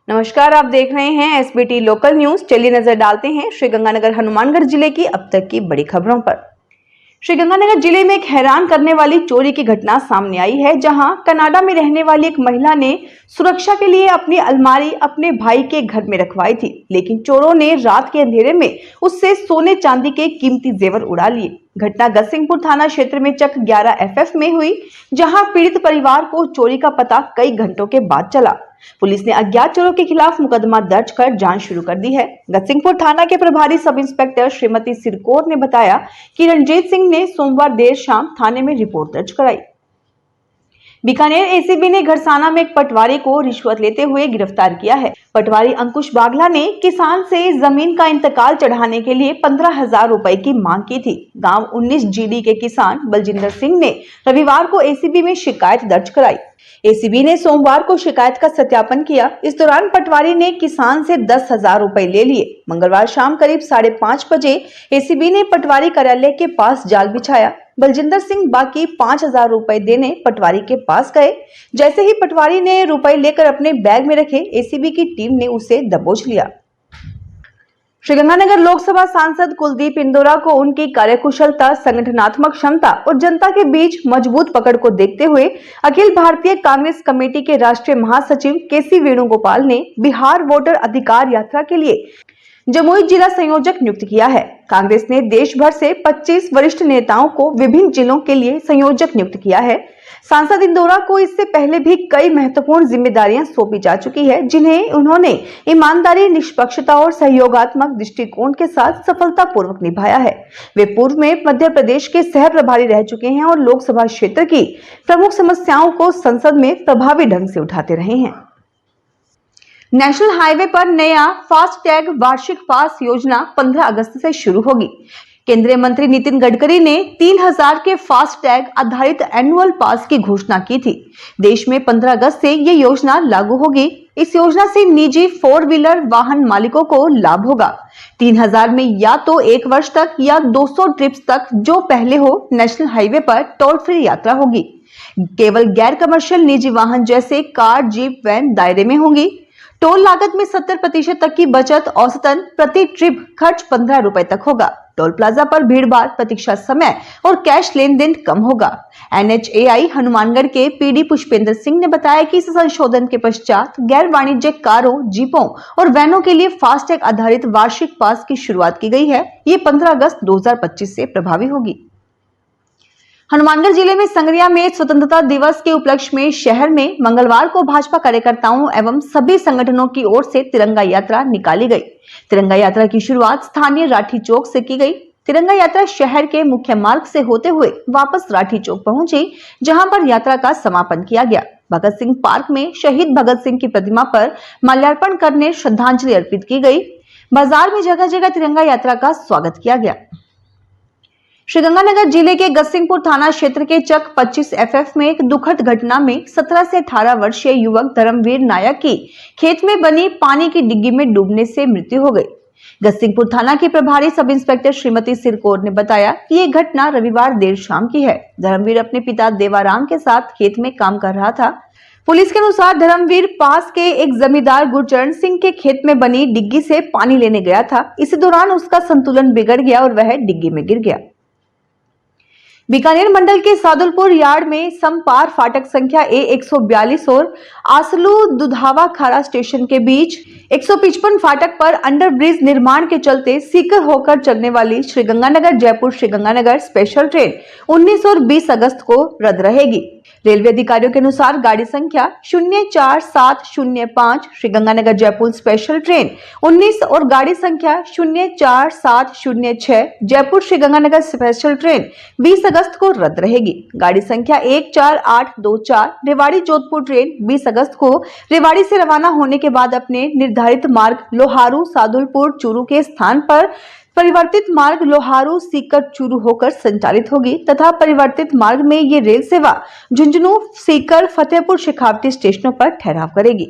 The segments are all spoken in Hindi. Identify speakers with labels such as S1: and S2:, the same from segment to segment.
S1: नमस्कार, आप देख रहे हैं एसबीटी लोकल न्यूज। चलिए नजर डालते हैं श्रीगंगानगर हनुमानगढ़ जिले की अब तक की बड़ी खबरों पर। श्रीगंगानगर जिले में एक हैरान करने वाली चोरी की घटना सामने आई है, जहां कनाडा में रहने वाली एक महिला ने सुरक्षा के लिए अपनी अलमारी अपने भाई के घर में रखवाई थी, लेकिन चोरों ने रात के अंधेरे में उससे सोने चांदी के कीमती जेवर उड़ा लिए। घटना गतसिंहपुर थाना क्षेत्र में चक 11 FF में हुई, जहां पीड़ित परिवार को चोरी का पता कई घंटों के बाद चला। पुलिस ने अज्ञात चोरों के खिलाफ मुकदमा दर्ज कर जांच शुरू कर दी है। गतसिंहपुर थाना के प्रभारी सब इंस्पेक्टर श्रीमती सिरकोर ने बताया कि रणजीत सिंह ने सोमवार देर शाम थाने में रिपोर्ट दर्ज कराई। बीकानेर ACB ने घरसाना में एक पटवारी को रिश्वत लेते हुए गिरफ्तार किया है। पटवारी अंकुश बागला ने किसान से जमीन का इंतकाल चढ़ाने के लिए 15,000 रुपए की मांग की थी। गांव 19 GD के किसान बलजिंदर सिंह ने रविवार को ACB में शिकायत दर्ज कराई। ACB ने सोमवार को शिकायत का सत्यापन किया। इस दौरान पटवारी ने किसान से 10,000 रुपए ले लिए। मंगलवार शाम करीब 5:30 बजे ACB ने पटवारी कार्यालय के पास जाल बिछाया। बलजिंदर सिंह बाकी 5,000 रुपए देने पटवारी के पास गए। जैसे ही पटवारी ने रुपए लेकर अपने बैग में रखे, ACB की टीम ने उसे दबोच लिया। श्रीगंगानगर लोकसभा सांसद कुलदीप इंदौरा को उनकी कार्यकुशलता, संगठनात्मक क्षमता और जनता के बीच मजबूत पकड़ को देखते हुए अखिल भारतीय कांग्रेस कमेटी के राष्ट्रीय महासचिव KC वेणुगोपाल ने बिहार वोटर अधिकार यात्रा के लिए जमुई जिला संयोजक नियुक्त किया है। कांग्रेस ने देश भर से 25 वरिष्ठ नेताओं को विभिन्न जिलों के लिए संयोजक नियुक्त किया है। सांसद इंदौरा को इससे पहले भी कई महत्वपूर्ण जिम्मेदारियां सौंपी जा चुकी है, जिन्हें उन्होंने ईमानदारी, निष्पक्षता और सहयोगात्मक दृष्टिकोण के साथ सफलतापूर्वक निभाया है। वे पूर्व में मध्य प्रदेश के सह प्रभारी रह चुके हैं और लोकसभा क्षेत्र की प्रमुख समस्याओं को संसद में प्रभावी ढंग से उठाते रहे हैं। नेशनल हाईवे पर नया फास्ट टैग वार्षिक पास योजना 15 अगस्त से शुरू होगी। केंद्रीय मंत्री नितिन गडकरी ने 3,000 के फास्ट टैग आधारित एनुअल पास की घोषणा की थी। देश में 15 अगस्त से ये योजना लागू होगी। इस योजना से निजी 4 व्हीलर वाहन मालिकों को लाभ होगा। 3,000 में या तो 1 वर्ष तक या 200 ट्रिप्स तक जो पहले हो, नेशनल हाईवे पर टोल फ्री यात्रा होगी। केवल गैर कमर्शियल निजी वाहन जैसे कार, जीप, वैन दायरे में होंगी। टोल लागत में 70% तक की बचत, औसतन प्रति ट्रिप खर्च 15 रुपए तक होगा। टोल प्लाजा पर भीड़-भाड़, प्रतीक्षा समय और कैश लेन देन कम होगा। NHAI हनुमानगढ़ के PD पुष्पेंद्र सिंह ने बताया कि इस संशोधन के पश्चात गैर वाणिज्यिक कारों, जीपों और वैनों के लिए फास्टैग आधारित वार्षिक पास की शुरुआत की गई है। ये 15 अगस्त 2025 से प्रभावी होगी। हनुमानगढ़ जिले में संगरिया में स्वतंत्रता दिवस के उपलक्ष्य में शहर में मंगलवार को भाजपा कार्यकर्ताओं एवं सभी संगठनों की ओर से तिरंगा यात्रा निकाली गई। तिरंगा यात्रा की शुरुआत स्थानीय राठी चौक से की गई। तिरंगा यात्रा शहर के मुख्य मार्ग से होते हुए वापस राठी चौक पहुंची, जहां पर यात्रा का समापन किया गया। भगत सिंह पार्क में शहीद भगत सिंह की प्रतिमा पर माल्यार्पण करने श्रद्धांजलि अर्पित की गई। बाजार में जगह जगह तिरंगा यात्रा का स्वागत किया गया। श्रीगंगानगर जिले के गतसिंहपुर थाना क्षेत्र के चक 25 FF में एक दुखद घटना में 17 से 18 वर्षीय युवक धर्मवीर नायक की खेत में बनी पानी की डिग्गी में डूबने से मृत्यु हो गई। गतसिंहपुर थाना की प्रभारी सब इंस्पेक्टर श्रीमती सिरकोर ने बताया कि ये घटना रविवार देर शाम की है। धर्मवीर अपने पिता देवाराम के साथ खेत में काम कर रहा था। पुलिस के अनुसार धर्मवीर पास के एक जमींदार गुरचरण सिंह के खेत में बनी डिग्गी से पानी लेने गया था। इसी दौरान उसका संतुलन बिगड़ गया और वह डिग्गी में गिर गया। बीकानेर मंडल के सादुलपुर यार्ड में समपार फाटक संख्या A142 और आसलू दुधावा खारा स्टेशन के बीच 155 फाटक पर अंडरब्रिज निर्माण के चलते सीकर होकर चलने वाली श्रीगंगानगर जयपुर श्रीगंगानगर स्पेशल ट्रेन 19 और 20 अगस्त को रद्द रहेगी। रेलवे अधिकारियों के अनुसार गाड़ी संख्या 04705 श्रीगंगानगर जयपुर स्पेशल ट्रेन 19 और गाड़ी संख्या 04706 जयपुर श्रीगंगानगर स्पेशल ट्रेन 20 अगस्त को रद्द रहेगी। गाड़ी संख्या 14824 रेवाड़ी जोधपुर ट्रेन 20 अगस्त को रेवाड़ी से रवाना होने के बाद अपने निर्धारित मार्ग लोहारू सादुलपुर चूरू के स्थान पर परिवर्तित मार्ग लोहारू सीकर चूरू होकर संचालित होगी तथा परिवर्तित मार्ग में ये रेल सेवा झुंझुनू, सीकर, फतेहपुर, शेखावटी स्टेशनों पर ठहराव करेगी।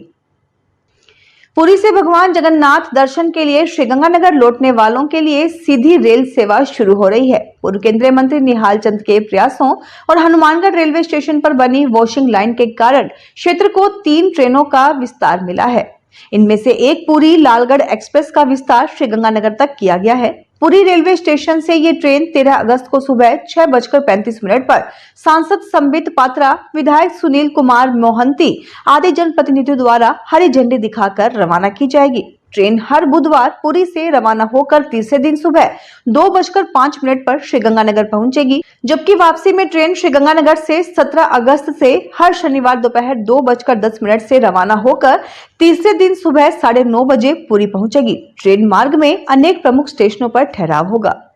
S1: पुरी से भगवान जगन्नाथ दर्शन के लिए श्रीगंगानगर लौटने वालों के लिए सीधी रेल सेवा शुरू हो रही है। पूर्व केंद्रीय मंत्री निहाल चंद के प्रयासों और हनुमानगढ़ रेलवे स्टेशन पर बनी वॉशिंग लाइन के कारण क्षेत्र को 3 ट्रेनों का विस्तार मिला है। इनमें से एक पुरी लालगढ़ एक्सप्रेस का विस्तार श्रीगंगानगर तक किया गया है। पुरी रेलवे स्टेशन से ये ट्रेन 13 अगस्त को सुबह 6:35 पर सांसद संबित पात्रा, विधायक सुनील कुमार मोहंती आदि जनप्रतिनिधियों द्वारा हरी झंडी दिखाकर रवाना की जाएगी। ट्रेन हर बुधवार पुरी से रवाना होकर तीसरे दिन सुबह 2:05 पर श्रीगंगानगर पहुंचेगी, जबकि वापसी में ट्रेन श्रीगंगानगर से 17 अगस्त से हर शनिवार दोपहर 2:10 से रवाना होकर तीसरे दिन सुबह 9:30 बजे पुरी पहुंचेगी। ट्रेन मार्ग में अनेक प्रमुख स्टेशनों पर ठहराव होगा।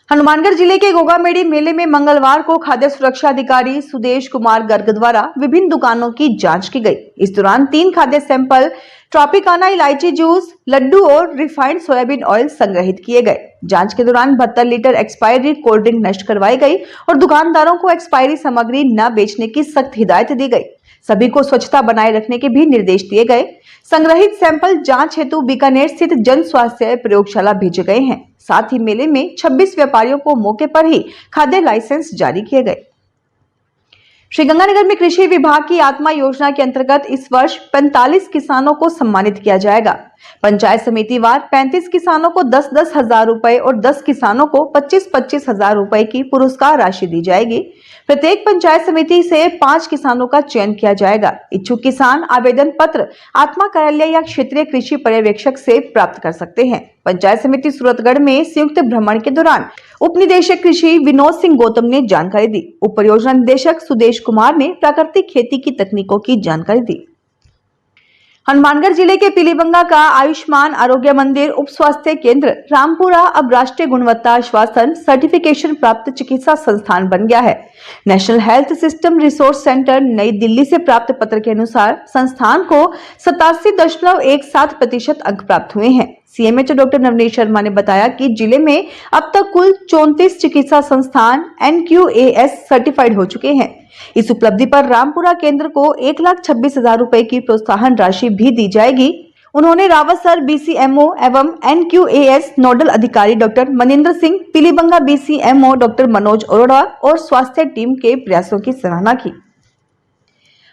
S1: हनुमानगढ़ जिले के गोगामेड़ी मेले में मंगलवार को खाद्य सुरक्षा अधिकारी सुदेश कुमार गर्ग द्वारा विभिन्न दुकानों की जांच की गई। इस दौरान 3 खाद्य सैंपल ट्रॉपिकाना इलायची जूस, लड्डू और रिफाइंड सोयाबीन ऑयल संग्रहित किए गए। जांच के दौरान 72 लीटर एक्सपायरी कोल्ड ड्रिंक नष्ट करवाई गई और दुकानदारों को एक्सपायरी सामग्री न बेचने की सख्त हिदायत दी गई। सभी को स्वच्छता बनाए रखने के भी निर्देश दिए गए। संग्रहित सैंपल जांच हेतु बीकानेर स्थित जन स्वास्थ्य प्रयोगशाला भेजे गए हैं। साथ ही मेले में 26 व्यापारियों को मौके पर ही खाद्य लाइसेंस जारी किए गए। श्रीगंगानगर में कृषि विभाग की आत्मा योजना के अंतर्गत इस वर्ष 45 किसानों को सम्मानित किया जाएगा। पंचायत समिति वार 35 किसानों को 10-10 हजार रुपए और 10 किसानों को 25-25 हजार रुपए की पुरस्कार राशि दी जाएगी। प्रत्येक पंचायत समिति से 5 किसानों का चयन किया जाएगा। इच्छुक किसान आवेदन पत्र आत्मा कार्यालय या क्षेत्रीय कृषि पर्यवेक्षक से प्राप्त कर सकते हैं। पंचायत समिति सूरतगढ़ में संयुक्त भ्रमण के दौरान उप निदेशक कृषि विनोद सिंह गौतम ने जानकारी दी। उप परियोजना निदेशक सुदेश कुमार ने प्राकृतिक खेती की तकनीकों की जानकारी दी। हनुमानगढ़ जिले के पीलीबंगा का आयुष्मान आरोग्य मंदिर उप स्वास्थ्य केंद्र रामपुरा अब राष्ट्रीय गुणवत्ता आश्वासन सर्टिफिकेशन प्राप्त चिकित्सा संस्थान बन गया है। National health system resource centre नई दिल्ली से प्राप्त पत्र के अनुसार संस्थान को 87.17% अंक प्राप्त हुए हैं। सीएमएचओ डॉक्टर नवनीत शर्मा ने बताया कि जिले में अब तक कुल 34 चिकित्सा संस्थान NQAS सर्टिफाइड हो चुके हैं। इस उपलब्धि पर रामपुरा केंद्र को 1,26,000 रुपए की प्रोत्साहन राशि भी दी जाएगी। उन्होंने रावतसर BCMO एवं NQAS नोडल अधिकारी doctor Maninder Singh, Pilibanga BCMO doctor Manoj Arora और स्वास्थ्य टीम के प्रयासों की सराहना की।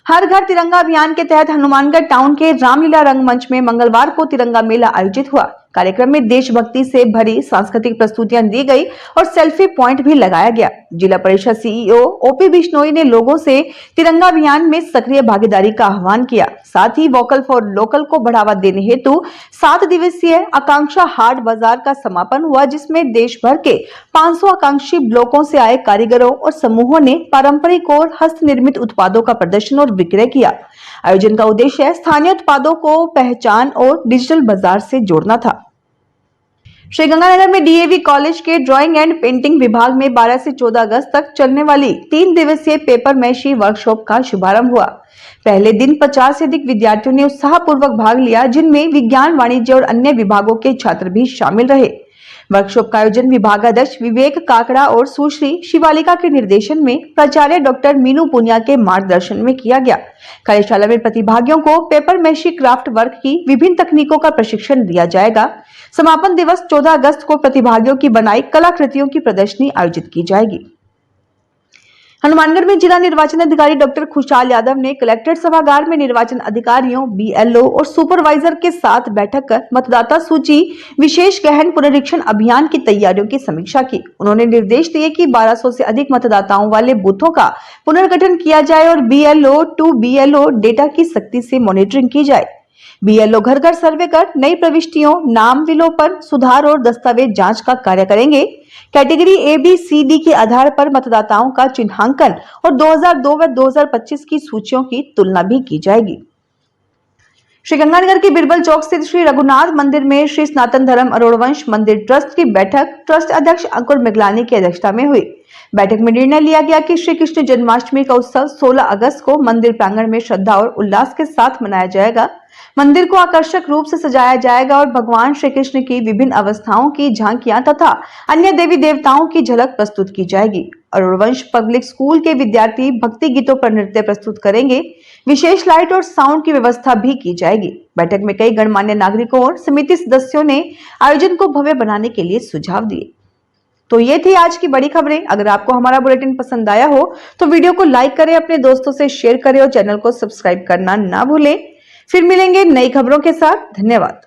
S1: हर घर तिरंगा अभियान के तहत हनुमानगढ़ टाउन के रामलीला रंगमंच में मंगलवार को तिरंगा मेला आयोजित हुआ। कार्यक्रम में देशभक्ति से भरी सांस्कृतिक प्रस्तुतियां दी गई और सेल्फी पॉइंट भी लगाया गया। जिला परिषद CEO OP बिश्नोई ने लोगों से तिरंगा अभियान में सक्रिय भागीदारी का आह्वान किया। साथ ही वोकल फॉर लोकल को बढ़ावा देने हेतु 7 दिवसीय आकांक्षा हाट बाजार का समापन हुआ, जिसमें देश भर के 500 आकांक्षी ब्लॉकों से आए कारीगरों और समूहों ने पारंपरिक और हस्तनिर्मित उत्पादों का प्रदर्शन और विक्रय किया। आयोजन का उद्देश्य स्थानीय उत्पादों को पहचान और डिजिटल बाजार से जोड़ना था। श्रीगंगानगर में DAV कॉलेज के ड्राइंग एंड पेंटिंग विभाग में 12 से 14 अगस्त तक चलने वाली 3 दिवसीय पेपर मैशी वर्कशॉप का शुभारंभ हुआ। पहले दिन 50 से अधिक विद्यार्थियों ने उत्साहपूर्वक भाग लिया, जिनमें विज्ञान, वाणिज्य और अन्य विभागों के छात्र भी शामिल रहे। वर्कशॉप का आयोजन विभागाध्यक्ष विवेक काकड़ा और सुश्री शिवालिका के निर्देशन में प्राचार्य डॉक्टर मीनू पुनिया के मार्गदर्शन में किया गया। कार्यशाला में प्रतिभागियों को पेपर मैशी क्राफ्ट वर्क की विभिन्न तकनीकों का प्रशिक्षण दिया जाएगा। समापन दिवस 14 अगस्त को प्रतिभागियों की बनाई कलाकृतियों की प्रदर्शनी आयोजित की जाएगी। हनुमानगढ़ में जिला निर्वाचन अधिकारी डॉक्टर खुशहाल यादव ने कलेक्ट्रेट सभागार में निर्वाचन अधिकारियों, BLO और सुपरवाइजर के साथ बैठक कर मतदाता सूची विशेष गहन पुनरीक्षण अभियान की तैयारियों की समीक्षा की। उन्होंने निर्देश दिए कि 1200 से अधिक मतदाताओं वाले बूथों का पुनर्गठन किया जाए और BLO to BLO डेटा की सख्ती से मॉनिटरिंग की जाए। BLO घर घर सर्वे कर नई प्रविष्टियों, नाम विलोपन, सुधार और दस्तावेज जांच का कार्य करेंगे। कैटेगरी ABCD के आधार पर मतदाताओं का चिन्हांकन और 2002 व 2025 की सूचियों की तुलना भी की जाएगी। श्रीगंगानगर के बिरबल चौक स्थित श्री रघुनाथ मंदिर में श्री सनातन धर्म अरोड़वंश मंदिर ट्रस्ट की बैठक ट्रस्ट अध्यक्ष अंकुर मिगलानी की अध्यक्षता में हुई। बैठक में निर्णय लिया गया कि श्री कृष्ण जन्माष्टमी का उत्सव 16 अगस्त को मंदिर प्रांगण में श्रद्धा और उल्लास के साथ मनाया जाएगा। मंदिर को आकर्षक रूप से सजाया जाएगा और भगवान श्री कृष्ण की विभिन्न अवस्थाओं की झांकियां तथा अन्य देवी देवताओं की झलक प्रस्तुत की जाएगी। अरोड़वंश पब्लिक स्कूल के विद्यार्थी भक्ति गीतों पर नृत्य प्रस्तुत करेंगे। विशेष लाइट और साउंड की व्यवस्था भी की जाएगी। बैठक में कई गणमान्य नागरिकों और समिति सदस्यों ने आयोजन को भव्य बनाने के लिए सुझाव दिए। तो ये थी आज की बड़ी खबरें। अगर आपको हमारा बुलेटिन पसंद आया हो तो वीडियो को लाइक करें, अपने दोस्तों से शेयर करें और चैनल को सब्सक्राइब करना ना भूलें। फिर मिलेंगे नई खबरों के साथ। धन्यवाद।